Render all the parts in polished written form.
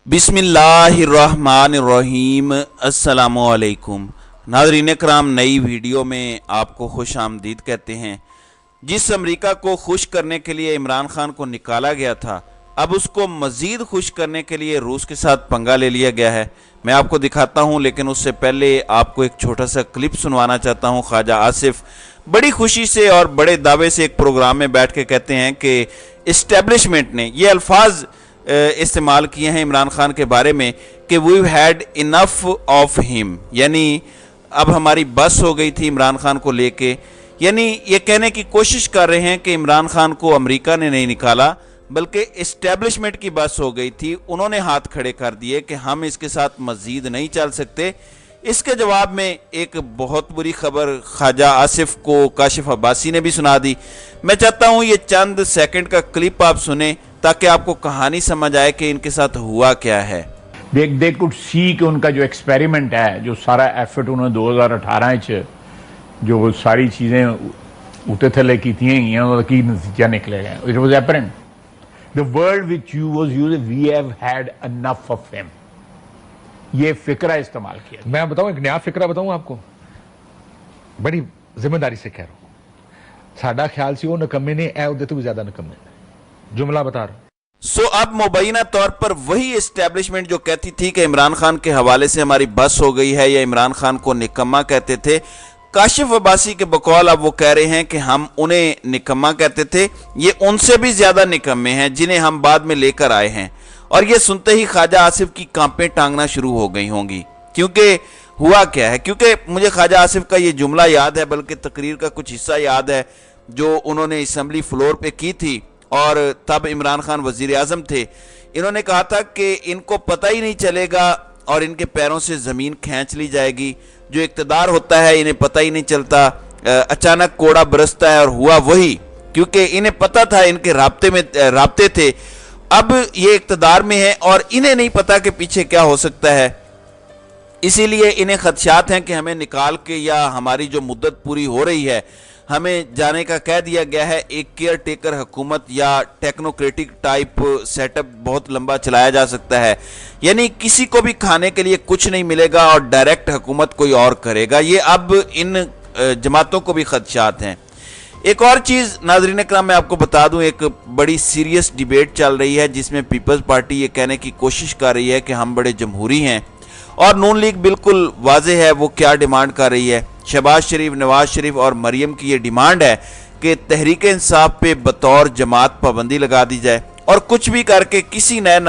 बिस्मिल्लाहिर्रहमानिर्रहीम। अस्सलामुअलैकुम नाज़रीन कराम, नई वीडियो में आपको खुश आमदीद कहते हैं। जिस अमेरिका को खुश करने के लिए इमरान खान को निकाला गया था, अब उसको मज़ीद खुश करने के लिए रूस के साथ पंगा ले लिया गया है। मैं आपको दिखाता हूं, लेकिन उससे पहले आपको एक छोटा सा क्लिप सुनवाना चाहता हूं। ख्वाजा आसिफ बड़ी खुशी से और बड़े दावे से एक प्रोग्राम में बैठ के कहते हैं कि इस्टेब्लिशमेंट ने ये अल्फाज इस्तेमाल किए हैं इमरान खान के बारे में कि we had enough of him, यानी अब हमारी बस हो गई थी इमरान खान को लेके। यानी ये कहने की कोशिश कर रहे हैं कि इमरान खान को अमेरिका ने नहीं निकाला, बल्कि इस्टेब्लिशमेंट की बस हो गई थी। उन्होंने हाथ खड़े कर दिए कि हम इसके साथ मज़ीद नहीं चल सकते। इसके जवाब में एक बहुत बुरी खबर ख्वाजा आसिफ को काशिफ अब्बासी ने भी सुना दी। मैं चाहता हूँ ये चंद सेकंड का क्लिप आप सुने ताकि आपको कहानी समझ आए कि इनके साथ हुआ क्या है। दे कुड सी कि उनका जो एक्सपेरिमेंट है, जो सारा एफर्ट उन्होंने 2018 च जो सारी चीज़ें उते थले की की नतीजा निकलेगा। It was apparent the world which you was use we have had enough of him. ये फिक्रा इस्तेमाल किया। मैं बताऊं, एक नया फिक्रा बताऊं आपको, बड़ी जिम्मेदारी से कह रहा हूं। साडा ख्याल सी वो नकम्मे ने ए उदे तो भी ज्यादा नकम्मे। जुमला बता रहा हूं। अब मुबैना तौर पर वही एस्टेब्लिशमेंट जो कहती थी कि इमरान खान के हवाले से हमारी बस हो गई है, या इमरान खान को निकम्मा कहते थे, काशिफ अब्बासी के बकौल अब वो कह रहे हैं कि हम उन्हें निकम्मा कहते थे। ये उनसे भी ज्यादा निकम्मे हैं जिन्हें हम बाद में लेकर आए हैं। और ये सुनते ही ख्वाजा आसिफ की कांपें टांगना शुरू हो गई होंगी, क्योंकि हुआ क्या है। क्योंकि मुझे ख्वाजा आसिफ का ये जुमला याद है, बल्कि तकरीर का कुछ हिस्सा याद है जो उन्होंने असम्बली फ्लोर पे की थी, और तब इमरान खान वजीर आजम थे। इन्होंने कहा था कि इनको पता ही नहीं चलेगा और इनके पैरों से ज़मीन खींच ली जाएगी। जो इक़्तिदार होता है इन्हें पता ही नहीं चलता, अचानक कोड़ा बरसता है। और हुआ वही, क्योंकि इन्हें पता था, इनके राब्ते थे। अब ये इक़्तिदार में है और इन्हें नहीं पता कि पीछे क्या हो सकता है। इसीलिए इन्हें खदशात हैं कि हमें निकाल के, या हमारी जो मुद्दत पूरी हो रही है, हमें जाने का कह दिया गया है। एक केयर टेकर हुकूमत या टेक्नोक्रेटिक टाइप सेटअप बहुत लंबा चलाया जा सकता है, यानी किसी को भी खाने के लिए कुछ नहीं मिलेगा और डायरेक्ट हुकूमत कोई और करेगा। ये अब इन जमातों को भी खदशात हैं। एक और चीज़ नाज़रीन इकराम मैं आपको बता दूं, एक बड़ी सीरियस डिबेट चल रही है जिसमें पीपल्स पार्टी ये कहने की कोशिश कर रही है कि हम बड़े जमहूरी हैं, और नून लीग बिल्कुल वाज़ेह है वो क्या डिमांड कर रही है। शहबाज शरीफ, नवाज शरीफ और मरियम की ये डिमांड है कि तहरीक इंसाफ पे बतौर जमात पाबंदी लगा दी जाए, और कुछ भी करके किसी नए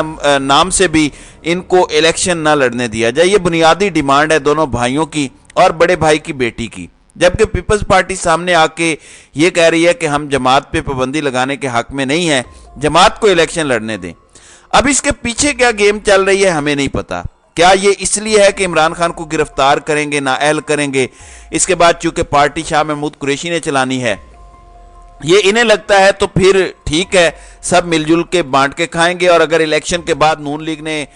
नाम से भी इनको इलेक्शन ना लड़ने दिया जाए। ये बुनियादी डिमांड है दोनों भाइयों की और बड़े भाई की बेटी की। जबकि पीपल्स पार्टी सामने आके ये कह रही है कि हम जमात पे पाबंदी लगाने के हक में नहीं है, जमात को इलेक्शन लड़ने दें। अब इसके पीछे क्या गेम चल रही है हमें नहीं पता। क्या ये इसलिए है कि इमरान खान को गिरफ्तार करेंगे, नाअहल करेंगे, इसके बाद चूंकि पार्टी शाह महमूद कुरैशी ने चलानी है, ये इन्हें लगता है तो फिर ठीक है, सब मिलजुल के बांट के खाएंगे। और अगर इलेक्शन के बाद नून लीग ने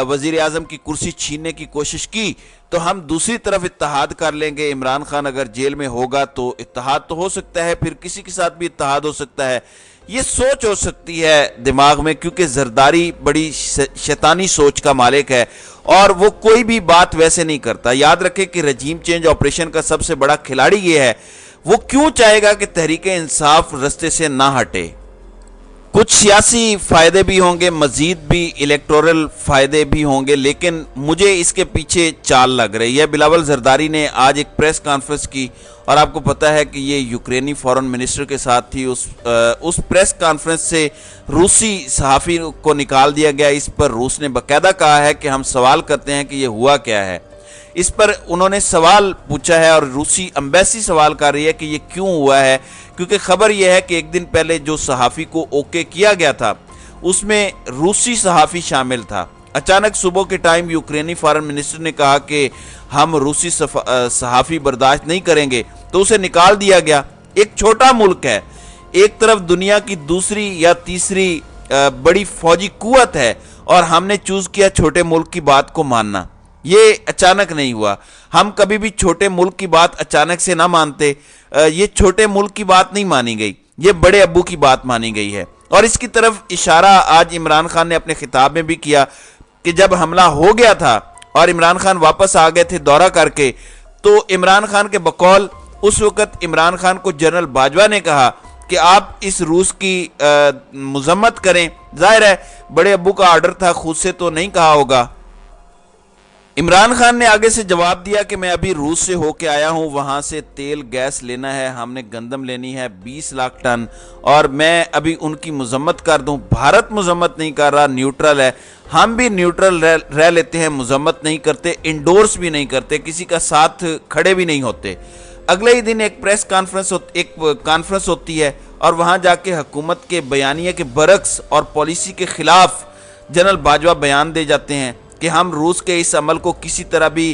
वजीर आजम की कुर्सी छीनने की कोशिश की तो हम दूसरी तरफ इत्तेहाद कर लेंगे। इमरान खान अगर जेल में होगा तो इत्तेहाद तो हो सकता है, फिर किसी के साथ भी इत्तेहाद हो सकता है। ये सोच हो सकती है दिमाग में, क्योंकि जरदारी बड़ी शैतानी सोच का मालिक है और वो कोई भी बात वैसे नहीं करता। याद रखें कि रजीम चेंज ऑपरेशन का सबसे बड़ा खिलाड़ी ये है। वो क्यों चाहेगा कि तहरीक इंसाफ रास्ते से ना हटे। कुछ सियासी फायदे भी होंगे, मजीद भी इलेक्टोरल फायदे भी होंगे, लेकिन मुझे इसके पीछे चाल लग रही है। बिलावल जरदारी ने आज एक प्रेस कॉन्फ्रेंस की, और आपको पता है कि ये यूक्रेनी फॉरेन मिनिस्टर के साथ थी। उस प्रेस कॉन्फ्रेंस से रूसी सहाफ़ी को निकाल दिया गया। इस पर रूस ने बाकायदा कहा है कि हम सवाल करते हैं कि ये हुआ क्या है। इस पर उन्होंने सवाल पूछा है और रूसी एम्बेसी सवाल कर रही है कि ये क्यों हुआ है, क्योंकि खबर यह है कि एक दिन पहले जो सहाफ़ी को ओके किया गया था उसमें रूसी सहाफ़ी शामिल था। अचानक सुबह के टाइम यूक्रेनी फॉरेन मिनिस्टर ने कहा कि हम रूसी सहाफ़ी बर्दाश्त नहीं करेंगे, तो उसे निकाल दिया गया। एक छोटा मुल्क है, एक तरफ दुनिया की दूसरी या तीसरी बड़ी फौजी कुव्वत है, और हमने चूज़ किया छोटे मुल्क की बात को मानना। ये अचानक नहीं हुआ। हम कभी भी छोटे मुल्क की बात अचानक से ना मानते। ये छोटे मुल्क की बात नहीं मानी गई, ये बड़े अब्बू की बात मानी गई है। और इसकी तरफ इशारा आज इमरान खान ने अपने खिताब में भी किया کہ جب حملہ ہو گیا تھا اور عمران خان واپس آ گئے تھے دورہ کر کے, تو عمران خان کے بقول اس وقت عمران خان کو جنرل باجوہ نے کہا کہ آپ اس روس کی مذمت کریں. ظاہر ہے بڑے ابو کا آرڈر تھا, خود سے تو نہیں کہا ہوگا. عمران خان نے آگے سے جواب دیا کہ میں ابھی روس سے ہو کے آیا ہوں, وہاں سے تیل گیس لینا ہے, ہم نے گندم لینی ہے 20 لاکھ ٹن, اور میں ابھی ان کی مذمت کر دوں. بھارت مذمت نہیں کر رہا, نیوٹرل ہے, ہم بھی نیوٹرل رہ لیتے ہیں, مذمت نہیں کرتے, انڈورس بھی نہیں کرتے, کسی کا ساتھ کھڑے بھی نہیں ہوتے. اگلے ہی دن ایک پریس کانفرنس ہوتی ہے اور وہاں جا کے حکومت کے بیانیے کے برعکس اور پالیسی کے خلاف جنرل باجوہ بیان دے جاتے ہیں کہ ہم روس کے اس عمل کو کسی طرح بھی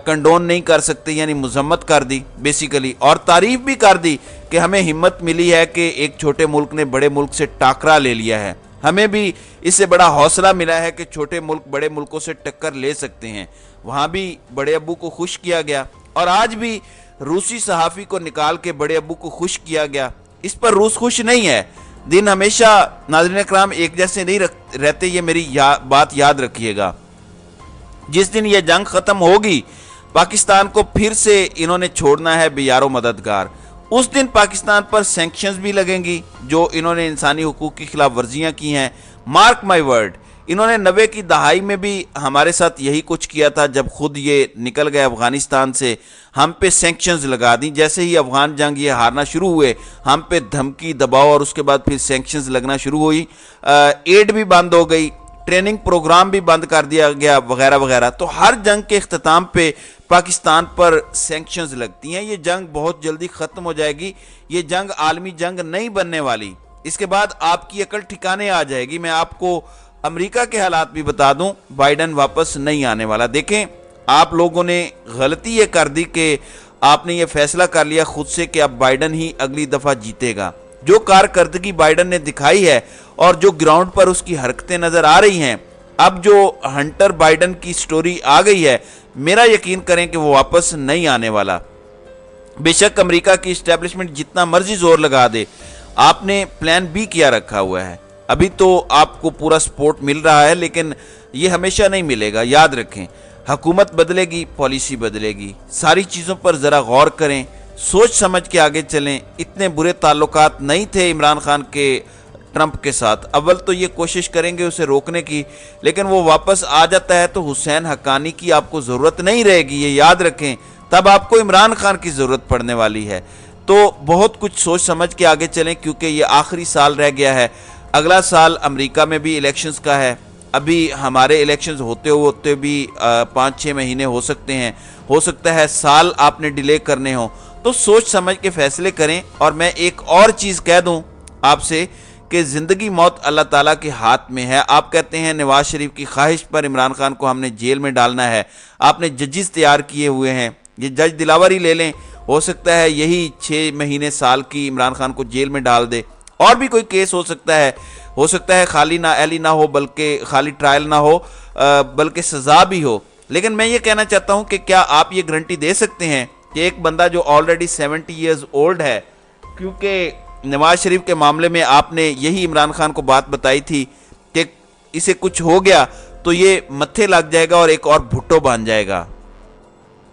کنڈون نہیں کر سکتے, یعنی مذمت کر دی بیسیکلی, اور تعریف بھی کر دی کہ ہمیں ہمت ملی ہے کہ ایک چھوٹے ملک نے بڑے ملک سے ٹاکرا لے لیا ہے, ہمیں بھی اس سے بڑا حوصلہ ملا ہے کہ چھوٹے ملک بڑے ملکوں سے ٹکر لے سکتے ہیں. وہاں بھی بڑے ابو کو خوش کیا گیا, اور آج بھی روسی صحافی کو نکال کے بڑے ابو کو خوش کیا گیا. اس پر روس خوش نہیں ہے. دن ہمیشہ ناظرین اکرام ایک جیسے نہیں رہتے, یہ میری بات یاد رکھیے گا. جس دن یہ جنگ ختم ہوگی پاکستان کو پھر سے انہوں نے چھوڑنا ہے بے یار و مددگار. اس دن پاکستان پر سینکشنز بھی لگیں گی جو انہوں نے انسانی حقوق کی خلاف ورزیاں کی ہیں. مارک مائی ورڈ, انہوں نے 90 کی دہائی میں بھی ہمارے ساتھ یہی کچھ کیا تھا. جب خود یہ نکل گئے افغانستان سے, ہم پہ سینکشنز لگا دیں. جیسے ہی افغان جنگ یہ ہارنا شروع ہوئے, ہم پہ دھمکی دباؤ اور اس کے بعد پھر سینکشنز لگنا شروع ہوئی. ایڈ بھی بند ہو گئی, ٹریننگ پروگرام بھی بند کر دیا گیا, وغیرہ وغیرہ. تو ہر جنگ کے اختتام پہ پاکستان پر سینکشنز لگتی ہیں. یہ جنگ بہت جلدی ختم ہو جائے گی, یہ جنگ عالمی جنگ نہیں بننے والی. اس کے بعد آپ کی عقل ٹھکانے آ جائے گی. میں آپ کو امریکہ کے حالات بھی بتا دوں, بائیڈن واپس نہیں آنے والا. دیکھیں آپ لوگوں نے غلطی یہ کر دی کہ آپ نے یہ فیصلہ کر لیا خود سے کہ اب بائیڈن ہی اگلی دفعہ جیتے گا. جو کارکردگی بائیڈن نے دکھائی ہے اور جو گراؤنڈ پر اس کی حرکتیں نظر آ رہی ہیں, اب جو ہنٹر بائیڈن کی سٹوری آ گئی ہے, میرا یقین کریں کہ وہ واپس نہیں آنے والا. بے شک امریکہ کی اسٹیبلشمنٹ جتنا مرضی زور لگا دے, آپ نے پلان بی کیا رکھا ہوا ہے. ابھی تو آپ کو پورا سپورٹ مل رہا ہے, لیکن یہ ہمیشہ نہیں ملے گا. یاد رکھیں, حکومت بدلے گی, پالیسی بدلے گی. ساری چیزوں پر ذرا غور کریں, سوچ سمجھ کے آگے چلیں. اتنے برے تعلقات نہیں تھے عمران خان کے ٹرمپ کے ساتھ. اول تو یہ کوشش کریں گے اسے روکنے کی, لیکن وہ واپس آ جاتا ہے تو حسین حقانی کی آپ کو ضرورت نہیں رہے گی, یہ یاد رکھیں. تب آپ کو عمران خان کی ضرورت پڑنے والی ہے. تو بہت کچھ سوچ سمجھ کے آگے چلیں, کیونکہ یہ آخری سال رہ گیا ہے. اگلا سال امریکہ میں بھی الیکشنز کا ہے. ابھی ہمارے الیکشنز ہوتے بھی 5-6 مہینے ہو سکتے ہیں, ہو سکتا ہے سال آپ نے ڈیلے کرنے ہوں. تو سوچ سمجھ کے فیصلے کریں. اور میں ایک اور چیز کہہ دوں آپ سے کہ زندگی موت اللہ تعالیٰ کے ہاتھ میں ہے. آپ کہتے ہیں نواز شریف کی خواہش پر عمران خان کو ہم نے جیل میں ڈالنا ہے, آپ نے ججز تیار کیے ہوئے ہیں. یہ جج دلاور ہی لے لیں, ہو سکتا ہے یہی 6 مہینے سال کی عمران خان کو جیل میں ڈال دے. اور بھی کوئی کیس ہو سکتا ہے خالی نااہلی نہ ہو, بلکہ خالی ٹرائل نہ ہو, بلکہ سزا بھی ہو. لیکن میں یہ کہنا چاہتا ہوں کہ کیا آپ یہ گارنٹی دے سکتے ہیں کہ ایک بندہ جو آلریڈی 70 ایئرز اولڈ ہے, کیونکہ نواز شریف کے معاملے میں آپ نے یہی عمران خان کو بات بتائی تھی کہ اسے کچھ ہو گیا تو یہ متھے لگ جائے گا اور ایک اور بھٹو بن جائے گا.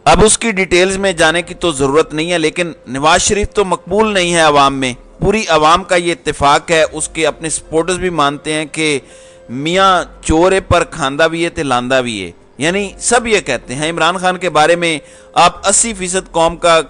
اب اس کی ڈیٹیلز میں جانے کی تو ضرورت نہیں ہے, لیکن نواز شریف تو مقبول نہیں ہے عوام میں. پوری عوام کا یہ اتفاق ہے, اس کے اپنے سپورٹرز بھی مانتے ہیں کہ میاں چورے پر کھاندہ بھی ہے تے لاندہ بھی ہے. یعنی سب یہ کہتے ہیں عمران خان کے بارے میں. آپ 80% قوم کا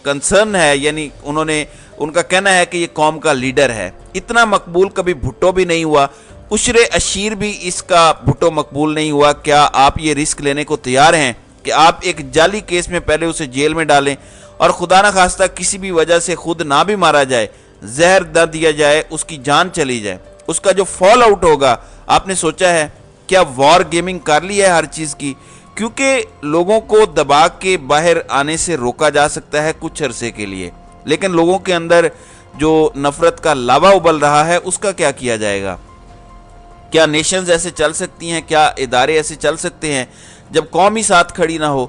کنسرن ہے, یعنی ان کا کہنا ہے کہ یہ قوم کا لیڈر ہے. اتنا مقبول کبھی بھٹو بھی نہیں ہوا, عشر اشیر بھی اس کا بھٹو مقبول نہیں ہوا. کیا آپ یہ رسک لینے کو تیار ہیں کہ آپ ایک جعلی کیس میں پہلے اسے جیل میں ڈالیں اور خدا نہ خواستہ کسی بھی وجہ سے خود نہ بھی مارا جائے, زہر نہ دیا جائے, اس کی جان چلی جائے, اس کا جو فال آؤٹ ہوگا آپ نے سوچا ہے؟ کیا وار گیمنگ کر لی ہے ہر چیز کی؟ کیونکہ لوگوں کو دبا کے باہر آنے سے روکا جا سکتا ہے کچھ عرصے کے لیے, لیکن لوگوں کے اندر جو نفرت کا لاوا ابل رہا ہے اس کا کیا کیا جائے گا؟ کیا نیشنز ایسے چل سکتی ہیں؟ کیا ادارے ایسے چل سکتے ہیں جب قوم ہی ساتھ کھڑی نہ ہو؟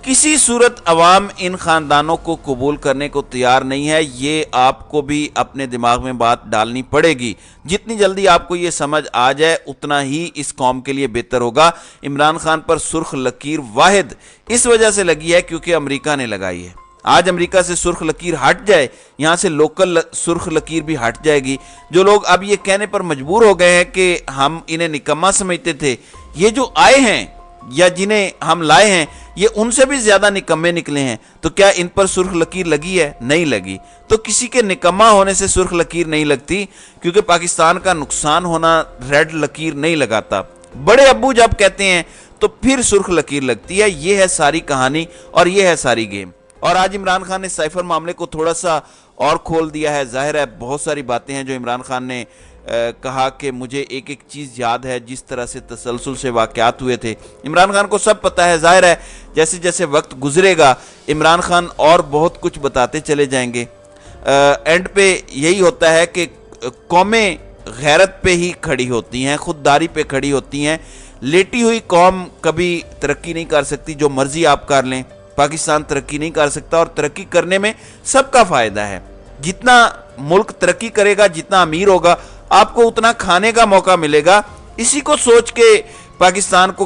किसी सूरत अवाम इन ख़ानदानों को कबूल करने को तैयार नहीं है। ये आपको भी अपने दिमाग में बात डालनी पड़ेगी। जितनी जल्दी आपको ये समझ आ जाए उतना ही इस कौम के लिए बेहतर होगा। इमरान खान पर सुर्ख लकीर वाहिद इस वजह से लगी है क्योंकि अमेरिका ने लगाई है। आज अमेरिका से सुर्ख लकीर हट जाए, यहाँ से लोकल सुर्ख लकीर भी हट जाएगी। जो लोग अब ये कहने पर मजबूर हो गए हैं कि हम इन्हें निकम्मा समझते थे, ये जो आए हैं या जिन्हें हम लाए हैं ये उनसे भी ज्यादा निकम्मे निकले हैं। तो क्या इन पर सुर्ख लकीर लगी है? नहीं लगी। तो किसी के निकम्मा होने से सुर्ख लकीर नहीं लगती, क्योंकि पाकिस्तान का नुकसान होना रेड लकीर नहीं लगाता। बड़े अब्बू जब कहते हैं तो फिर सुर्ख लकीर लगती है। ये है सारी कहानी और ये है सारी गेम। और आज इमरान खान ने साइफर मामले को थोड़ा सा और खोल दिया है। जाहिर है बहुत सारी बातें हैं जो इमरान खान ने कहा कि मुझे एक एक चीज़ याद है, जिस तरह से तसलसल से वाक़यात हुए थे। इमरान खान को सब पता है। जाहिर है जैसे जैसे वक्त गुजरेगा इमरान खान और बहुत कुछ बताते चले जाएंगे। एंड पे यही होता है कि कौमें गैरत पे ही खड़ी होती हैं, खुददारी पे खड़ी होती हैं। लेटी हुई कौम कभी तरक्की नहीं कर सकती। जो मर्जी आप कर लें, पाकिस्तान तरक्की नहीं कर सकता। और तरक्की करने में सबका फ़ायदा है। जितना मुल्क तरक्की करेगा, जितना अमीर होगा, आपको उतना खाने का मौका मिलेगा। इसी को सोच के पाकिस्तान को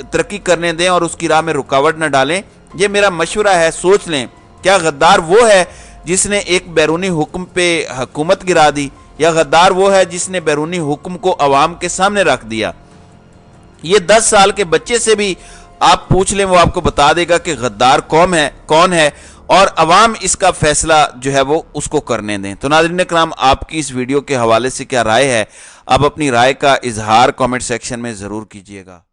तरक्की करने दें और उसकी राह में रुकावट न डालें। ये मेरा मशवरा है। सोच लें, क्या गद्दार वो है जिसने एक बैरूनी हुक्म पे हुकूमत गिरा दी, या गद्दार वो है जिसने बैरूनी हुक्म को अवाम के सामने रख दिया? ये 10 साल के बच्चे से भी आप पूछ लें, वो आपको बता देगा कि गद्दार कौन है और अवाम इसका फैसला जो है वो उसको करने दें। तो नाज़रीन इकराम, आपकी इस वीडियो के हवाले से क्या राय है? आप अपनी राय का इजहार कमेंट सेक्शन में ज़रूर कीजिएगा।